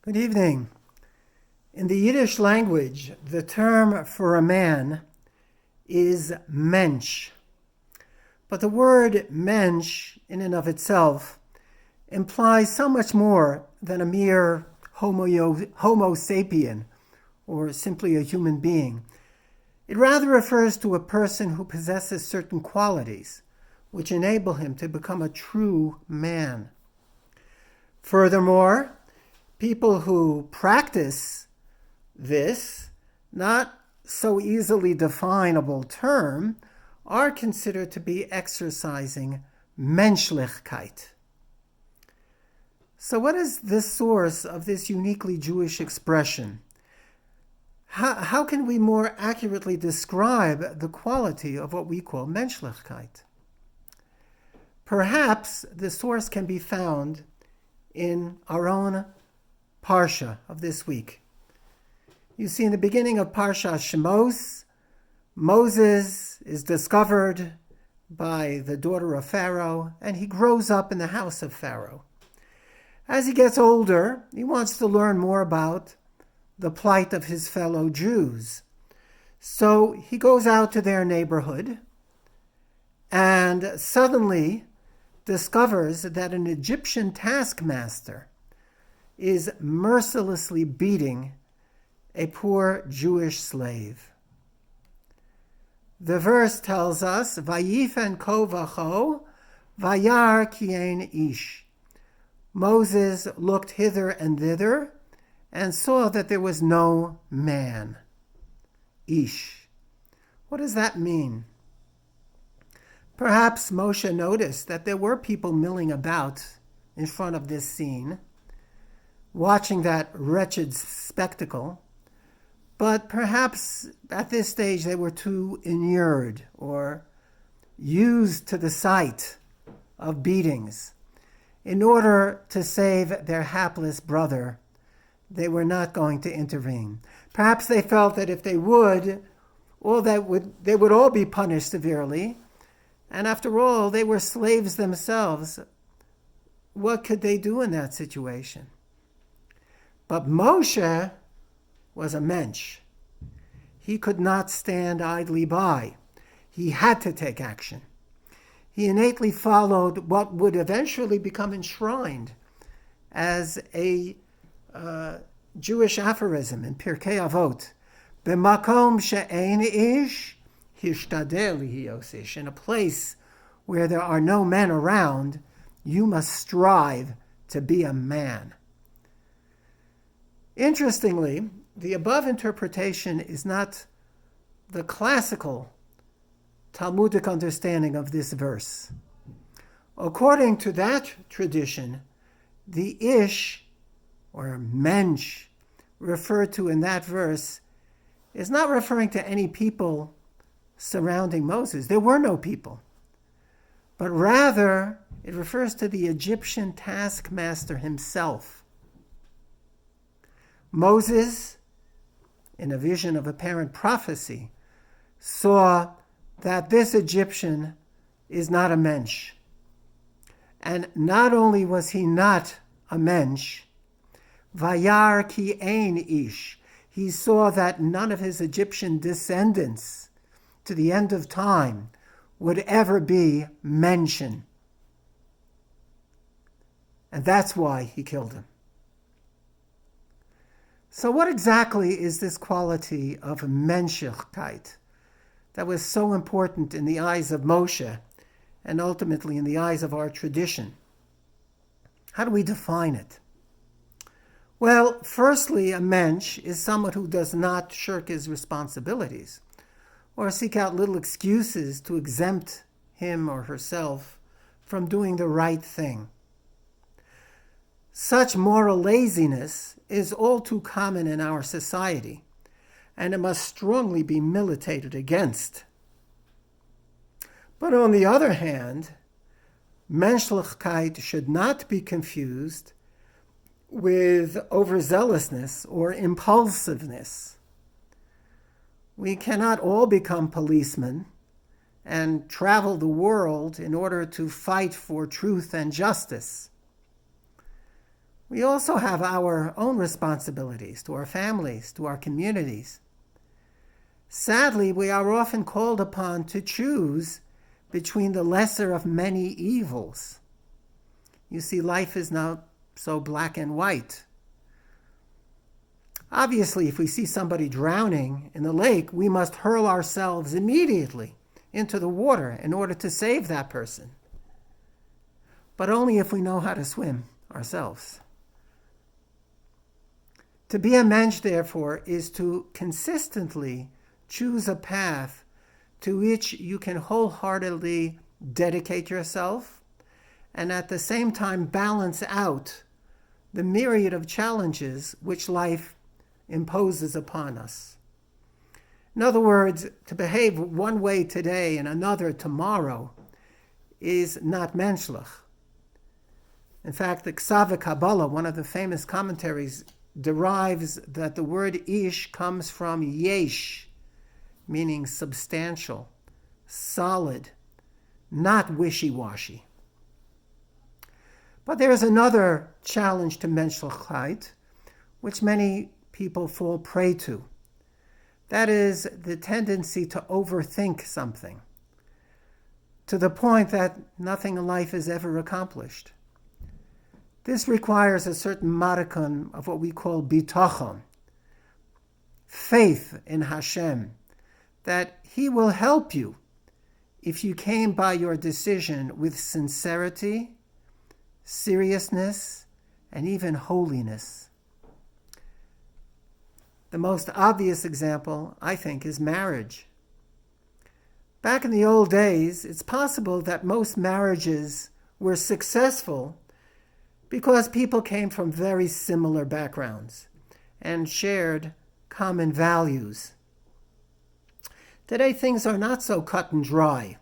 Good evening. In the Yiddish language, the term for a man is Mensch. But the word Mensch, in and of itself, implies so much more than a mere homo sapien, or simply a human being. It rather refers to a person who possesses certain qualities which enable him to become a true man. Furthermore, people who practice this not so easily definable term are considered to be exercising Menschlichkeit. So what is the source of this uniquely Jewish expression? How can we more accurately describe the quality of what we call Menschlichkeit? Perhaps the source can be found in our own Parsha of this week. You see, in the beginning of Parsha Shemos, Moses is discovered by the daughter of Pharaoh, and he grows up in the house of Pharaoh. As he gets older, he wants to learn more about the plight of his fellow Jews. So he goes out to their neighborhood and suddenly discovers that an Egyptian taskmaster is mercilessly beating a poor Jewish slave. The verse tells us, Vayifen ko vacho, vayar ki ein ish. Moses looked hither and thither and saw that there was no man. Ish. What does that mean? Perhaps Moshe noticed that there were people milling about in front of this scene, watching that wretched spectacle, but perhaps at this stage they were too inured or used to the sight of beatings. In order to save their hapless brother, they were not going to intervene. Perhaps they felt that if they would, they would all be punished severely, and after all, they were slaves themselves. What could they do in that situation? But Moshe was a mensch. He could not stand idly by. He had to take action. He innately followed what would eventually become enshrined as a Jewish aphorism in Pirkei Avot. B'makom she'ein ish, hishtadel lihiyos ish. In a place where there are no men around, you must strive to be a man. Interestingly, the above interpretation is not the classical Talmudic understanding of this verse. According to that tradition, the ish, or mensch, referred to in that verse is not referring to any people surrounding Moses. There were no people. But rather, it refers to the Egyptian taskmaster himself. Moses, in a vision of apparent prophecy, saw that this Egyptian is not a mensch. And not only was he not a mensch, vayar ki ein ish, he saw that none of his Egyptian descendants to the end of time would ever be Menschin. And that's why he killed him. So what exactly is this quality of Menschlichkeit that was so important in the eyes of Moshe and ultimately in the eyes of our tradition? How do we define it? Well, firstly, a mensch is someone who does not shirk his responsibilities or seek out little excuses to exempt him or herself from doing the right thing. Such moral laziness is all too common in our society, and it must strongly be militated against. But on the other hand, Menschlichkeit should not be confused with overzealousness or impulsiveness. We cannot all become policemen and travel the world in order to fight for truth and justice. We also have our own responsibilities to our families, to our communities. Sadly, we are often called upon to choose between the lesser of many evils. You see, life is not so black and white. Obviously, if we see somebody drowning in the lake, we must hurl ourselves immediately into the water in order to save that person. But only if we know how to swim ourselves. To be a mensch, therefore, is to consistently choose a path to which you can wholeheartedly dedicate yourself and at the same time balance out the myriad of challenges which life imposes upon us. In other words, to behave one way today and another tomorrow is not menschlich. In fact, the Ksava Kabbalah, one of the famous commentaries, derives that the word ish comes from yesh, meaning substantial, solid, not wishy-washy. But there is another challenge to menschlichkeit, which many people fall prey to. That is the tendency to overthink something, to the point that nothing in life is ever accomplished. This requires a certain modicum of what we call bitachon, faith in Hashem, that He will help you if you came by your decision with sincerity, seriousness, and even holiness. The most obvious example, I think, is marriage. Back in the old days, it's possible that most marriages were successful because people came from very similar backgrounds and shared common values. Today, things are not so cut and dry.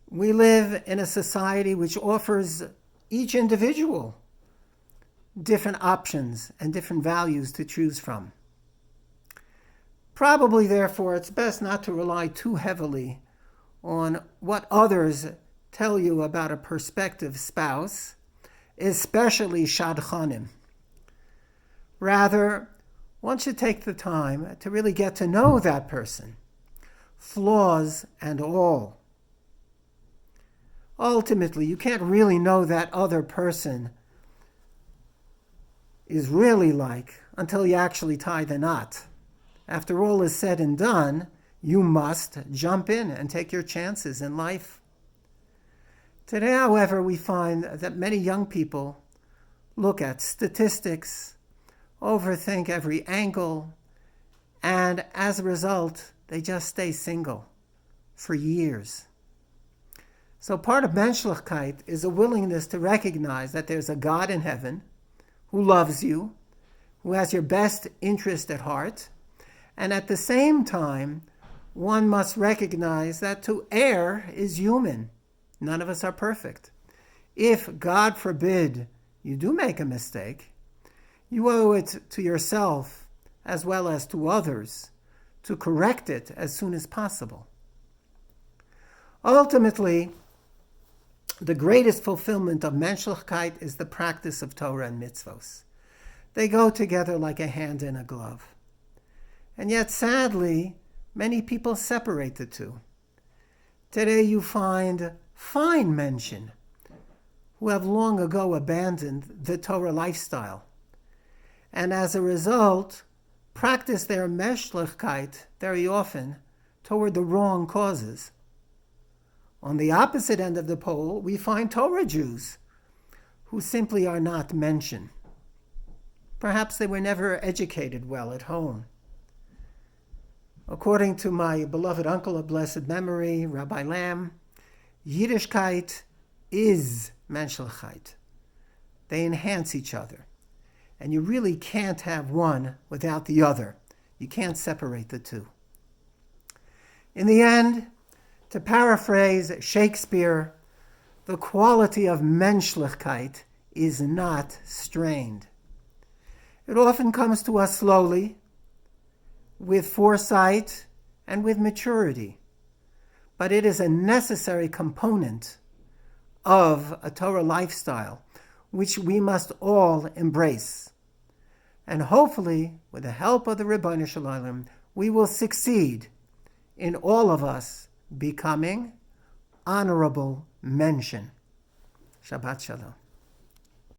We live in a society which offers each individual different options and different values to choose from. Probably, therefore, it's best not to rely too heavily on what others tell you about a prospective spouse, especially shadchanim. Rather, one should take the time to really get to know that person, flaws and all. Ultimately, you can't really know that other person is really like until you actually tie the knot. After all is said and done, you must jump in and take your chances in life. Today, however, we find that many young people look at statistics, overthink every angle, and as a result, they just stay single for years. So part of menschlichkeit is a willingness to recognize that there's a God in heaven who loves you, who has your best interest at heart, and at the same time, one must recognize that to err is human. None of us are perfect. If, God forbid, you do make a mistake, you owe it to yourself as well as to others to correct it as soon as possible. Ultimately, the greatest fulfillment of menschlichkeit is the practice of Torah and mitzvos. They go together like a hand in a glove. And yet, sadly, many people separate the two. Today you find fine Menschin who have long ago abandoned the Torah lifestyle, and as a result, practice their menschlichkeit very often toward the wrong causes. On the opposite end of the pole, we find Torah Jews who simply are not Menschin. Perhaps they were never educated well at home. According to my beloved uncle of blessed memory, Rabbi Lamb, Yiddishkeit is menschlichkeit. They enhance each other. And you really can't have one without the other. You can't separate the two. In the end, to paraphrase Shakespeare, the quality of menschlichkeit is not strained. It often comes to us slowly, with foresight and with maturity, but it is a necessary component of a Torah lifestyle, which we must all embrace. And hopefully, with the help of the Ribono Shel Olam, we will succeed in all of us becoming honorable Menschin. Shabbat Shalom.